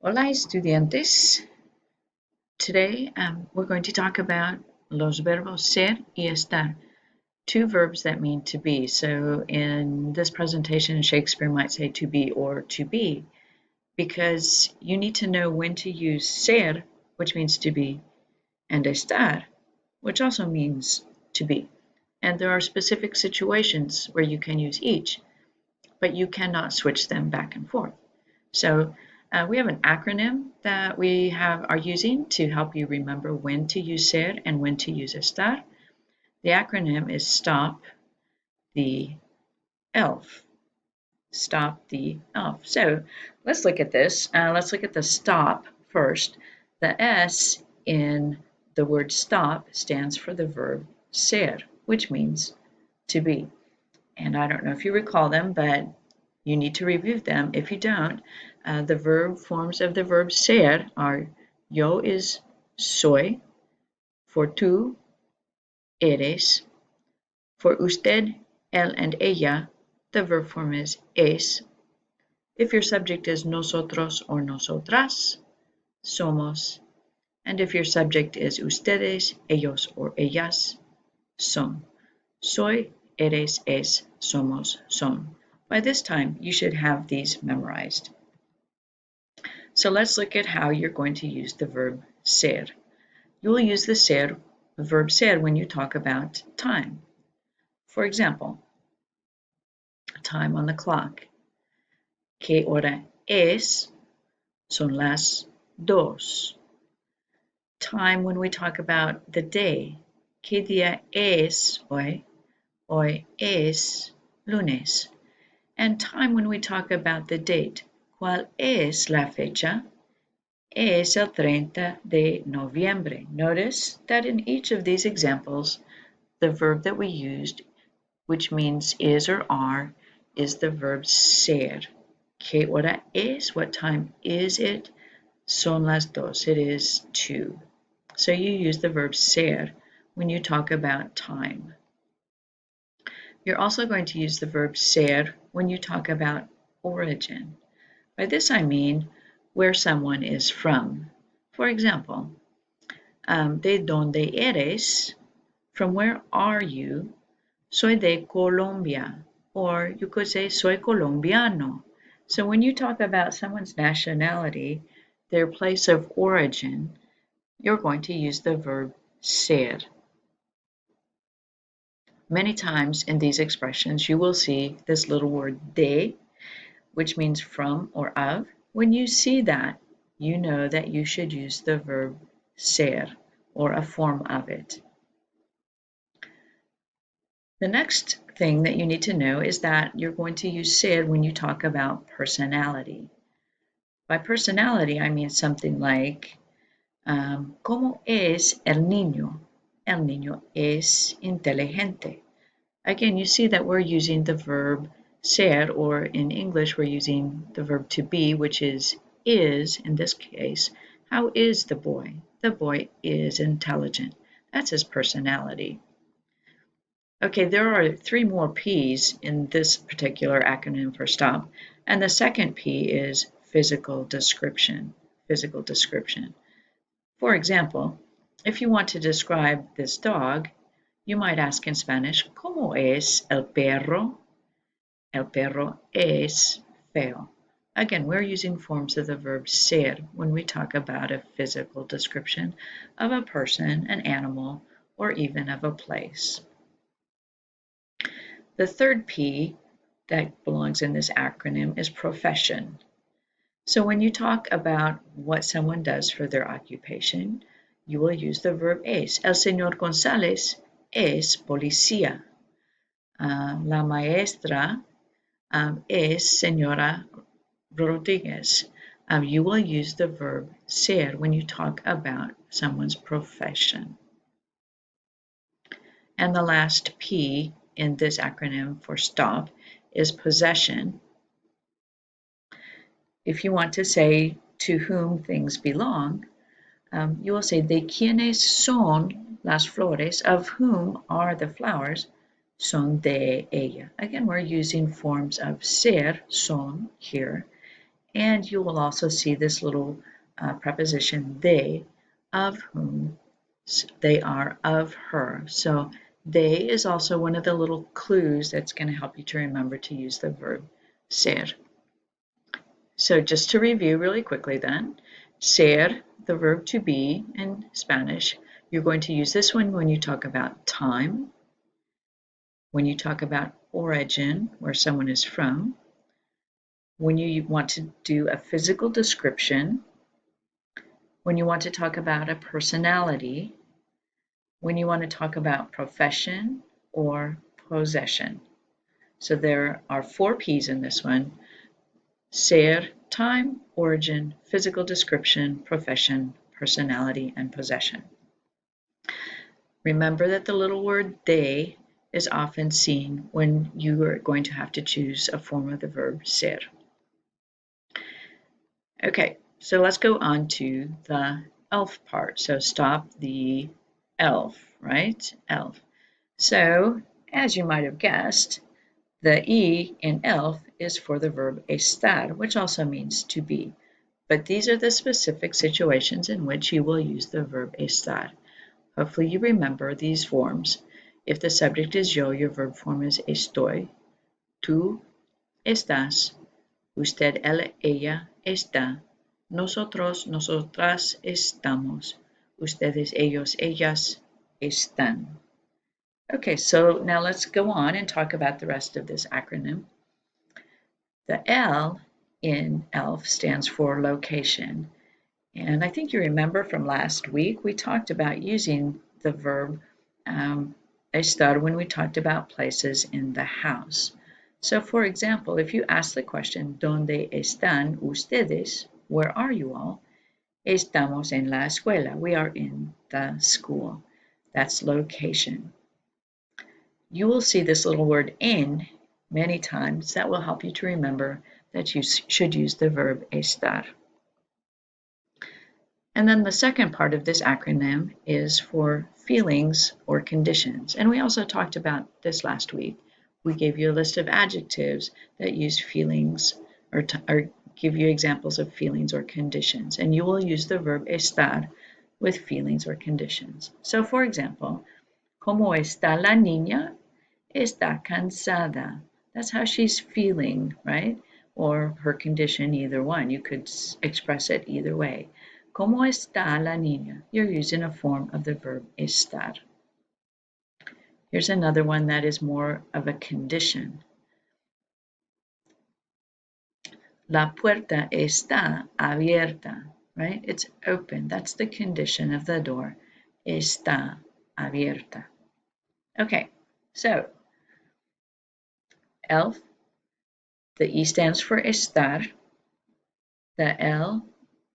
Hola, estudiantes. Today we're going to talk about los verbos ser y estar, two verbs that mean to be. So in this presentation, Shakespeare might say to be or to be, because you need to know when to use ser, which means to be, and estar, which also means to be. And there are specific situations where you can use each, but you cannot switch them back and forth. So we have an acronym that we are using to help you remember when to use ser and when to use estar. The acronym is STOP the ELF. Stop the ELF. So let's look at this. Let's look at the stop first. The S in the word stop stands for the verb ser, which means to be. And I don't know if you recall them, but you need to review them. If you don't, the verb forms of the verb ser are yo is soy, for tú, eres, for usted, él and ella, the verb form is es. If your subject is nosotros or nosotras, somos. And if your subject is ustedes, ellos or ellas, son. Soy, eres, es, somos, son. By this time, you should have these memorized. So let's look at how you're going to use the verb ser. You will use the verb ser, when you talk about time. For example, time on the clock. ¿Qué hora es? Son las dos. Time when we talk about the day. ¿Qué día es hoy? Hoy es lunes. And time when we talk about the date. ¿Cuál es la fecha? Es el 30 de noviembre. Notice that in each of these examples, the verb that we used, which means is or are, is the verb ser. ¿Qué hora es? What time is it? Son las dos. It is 2. So you use the verb ser when you talk about time. You're also going to use the verb ser when you talk about origin. By this I mean where someone is from. For example, ¿de dónde eres? From where are you? Soy de Colombia. Or you could say soy colombiano. So when you talk about someone's nationality, their place of origin, you're going to use the verb ser. Many times in these expressions, you will see this little word de, which means from or of. When you see that, you know that you should use the verb ser or a form of it. The next thing that you need to know is that you're going to use ser when you talk about personality. By personality, I mean something like, ¿cómo es el niño? El niño es inteligente. Again, you see that we're using the verb ser, or in English, we're using the verb to be, which is in this case. How is the boy? The boy is intelligent. That's his personality. Okay, there are 3 more P's in this particular acronym for STOP, and the second P is physical description. Physical description. For example, if you want to describe this dog, you might ask in Spanish, ¿Cómo es el perro? El perro es feo. Again, we're using forms of the verb ser when we talk about a physical description of a person, an animal, or even of a place. The third P that belongs in this acronym is profession. So when you talk about what someone does for their occupation, you will use the verb es. El señor González es policía. La maestra es señora Rodriguez. You will use the verb ser when you talk about someone's profession. And the last P in this acronym for STOP is possession. If you want to say to whom things belong, you will say de quienes son las flores, of whom are the flowers, son de ella. Again, we're using forms of ser, son, here, And you will also see this little preposition they, of whom they are of her. So they is also one of the little clues that's going to help you to remember to use the verb ser. So just to review really quickly then, ser, the verb to be in Spanish, you're going to use this one when you talk about time, when you talk about origin, where someone is from, when you want to do a physical description, when you want to talk about a personality, when you want to talk about profession or possession. So there are 4 P's in this one: ser, time, origin, physical description, profession, personality, and possession. Remember that the little word de is often seen when you are going to have to choose a form of the verb ser. Okay, so let's go on to the elf part. So stop the elf, right? Elf. So, as you might have guessed, the E in elf is for the verb estar, which also means to be. But these are the specific situations in which you will use the verb estar. Hopefully you remember these forms. If the subject is yo, your verb form is estoy. Tú estás. Usted, él, ella está. Nosotros, nosotras estamos. Ustedes, ellos, ellas están. Okay, so now let's go on and talk about the rest of this acronym. The L in ELF stands for location. And I think you remember from last week, we talked about using the verb estar when we talked about places in the house. So for example, if you ask the question, ¿Dónde están ustedes? Where are you all? Estamos en la escuela. We are in the school. That's location. You will see this little word in many times. That will help you to remember that you should use the verb estar. And then the second part of this acronym is for feelings or conditions. And we also talked about this last week. We gave you a list of adjectives that use feelings or give you examples of feelings or conditions. And you will use the verb estar with feelings or conditions. So for example, ¿Cómo está la niña? Está cansada. That's how she's feeling, right? Or her condition, either one. You could express it either way. ¿Cómo está la niña? You're using a form of the verb estar. Here's another one that is more of a condition. La puerta está abierta, right? It's open. That's the condition of the door. Está abierta. Okay, so ELF, the E stands for estar, the L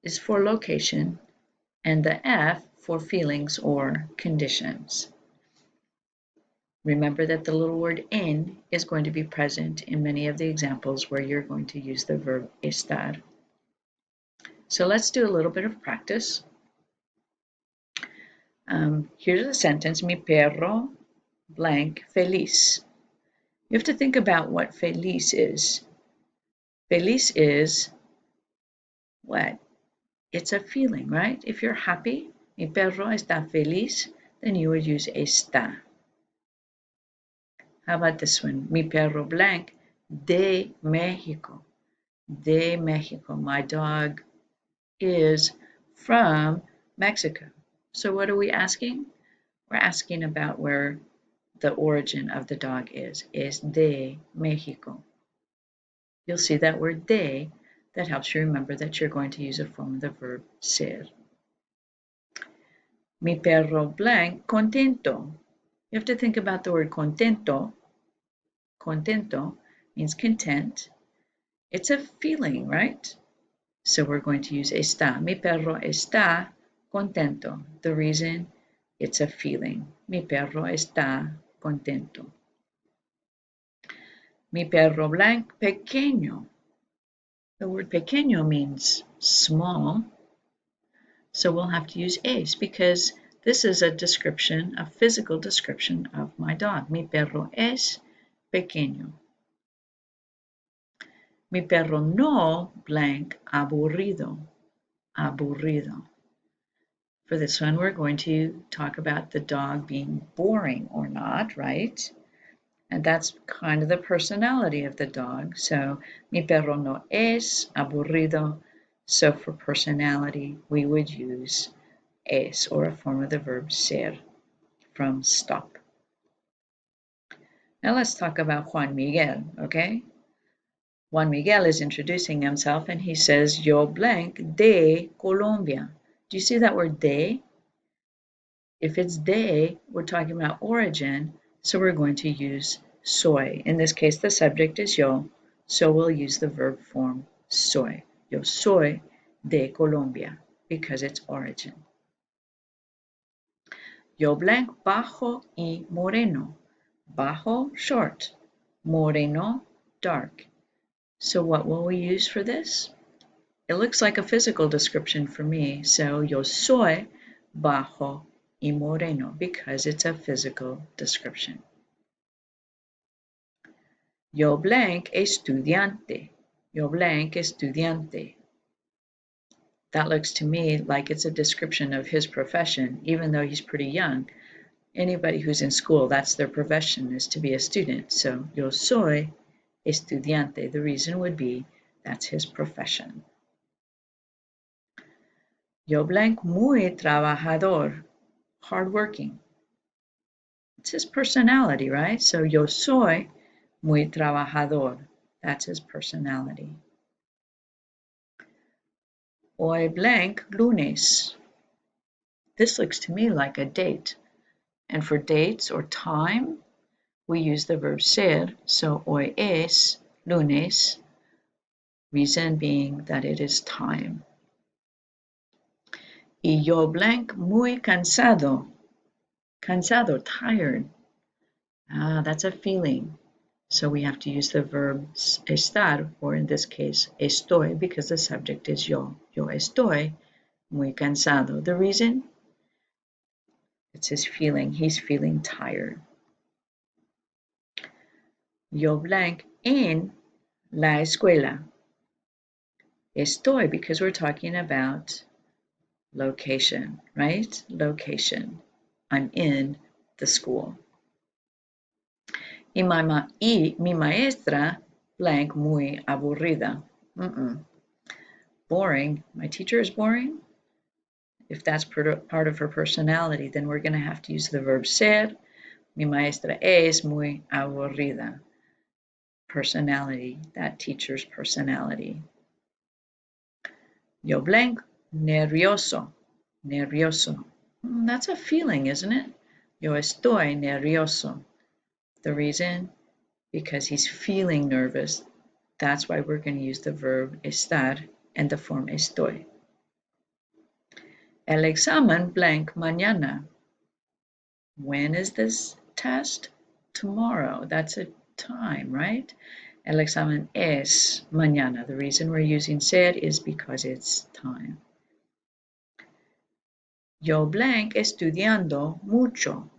is for location, and the F for feelings or conditions. Remember that the little word en is going to be present in many of the examples where you're going to use the verb estar. So let's do a little bit of practice. Here's a sentence, mi perro blank feliz. You have to think about what feliz is. Feliz is what? It's a feeling, right? If you're happy, mi perro está feliz, then you would use está. How about this one? Mi perro blank de Mexico. De Mexico. My dog is from Mexico. So what are we asking? We're asking about where the origin of the dog is de Mexico. You'll see that word de, that helps you remember that you're going to use a form of the verb ser. Mi perro blank contento. You have to think about the word contento. Contento means content. It's a feeling, right? So we're going to use está. Mi perro está contento. The reason, it's a feeling. Mi perro está contento. Mi perro blank pequeño. The word pequeño means small. So we'll have to use es because this is a description, a physical description of my dog. Mi perro es pequeño. Mi perro no blank aburrido. Aburrido. For this one, we're going to talk about the dog being boring or not, right? And that's kind of the personality of the dog. So, mi perro no es aburrido. So for personality, we would use es, or a form of the verb ser, from stop. Now let's talk about Juan Miguel, okay? Juan Miguel is introducing himself and he says, Yo blank de Colombia. Do you see that word de? If it's de, we're talking about origin, so we're going to use soy. In this case, the subject is yo, so we'll use the verb form soy. Yo soy de Colombia, because it's origin. Yo blank bajo y moreno. Bajo, short. Moreno, dark. So what will we use for this? It looks like a physical description for me, so yo soy bajo y moreno, because it's a physical description. Yo blank estudiante. Yo blank estudiante. That looks to me like it's a description of his profession, even though he's pretty young. Anybody who's in school, that's their profession, is to be a student. So yo soy estudiante. The reason would be that's his profession. Yo blank muy trabajador. Hardworking. It's his personality, right? So yo soy muy trabajador. That's his personality. Hoy blank lunes. This looks to me like a date. And for dates or time, we use the verb ser. So hoy es lunes. Reason being that it is time. Y yo blank muy cansado. Cansado, tired. That's a feeling. So we have to use the verb estar, or in this case, estoy, because the subject is yo. Yo estoy muy cansado. The reason? It's his feeling. He's feeling tired. Yo blank en la escuela. Estoy, because we're talking about location, right? Location. I'm in the school. Y mi maestra blank muy aburrida. Boring. My teacher is boring? If that's part of her personality, then we're going to have to use the verb ser. Mi maestra es muy aburrida. Personality, that teacher's personality. Yo blank, nervioso. Nervioso. That's a feeling, isn't it? Yo estoy nervioso. The reason? Because he's feeling nervous. That's why we're going to use the verb estar and the form estoy. El examen blank mañana. When is this test? Tomorrow. That's a time, right? El examen es mañana. The reason we're using ser is because it's time. Yo blank estudiando mucho.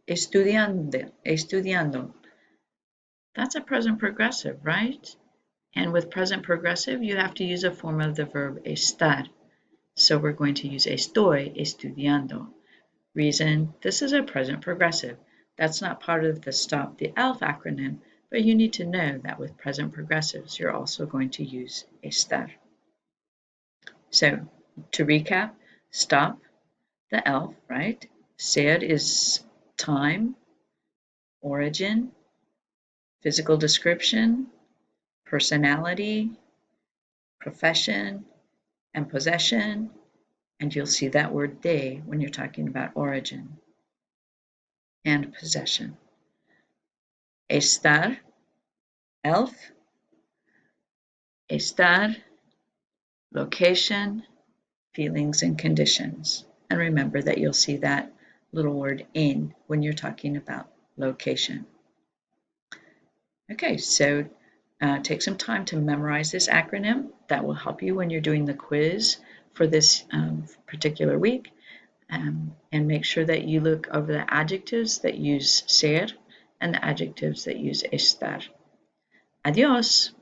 Estudiando. That's a present progressive, right? And with present progressive, you have to use a form of the verb estar. So we're going to use estoy estudiando. Reason, this is a present progressive. That's not part of the STOP the ELF acronym, but you need to know that with present progressives, you're also going to use estar. So to recap, STOP the ELF, right? Ser is time, origin, physical description, personality, profession, and possession, and you'll see that word de when you're talking about origin and possession. Estar, elf, estar, location, feelings and conditions. And remember that you'll see that little word in when you're talking about location. Okay, so take some time to memorize this acronym. That will help you when you're doing the quiz for this particular week. And make sure that you look over the adjectives that use ser and the adjectives that use estar. Adiós.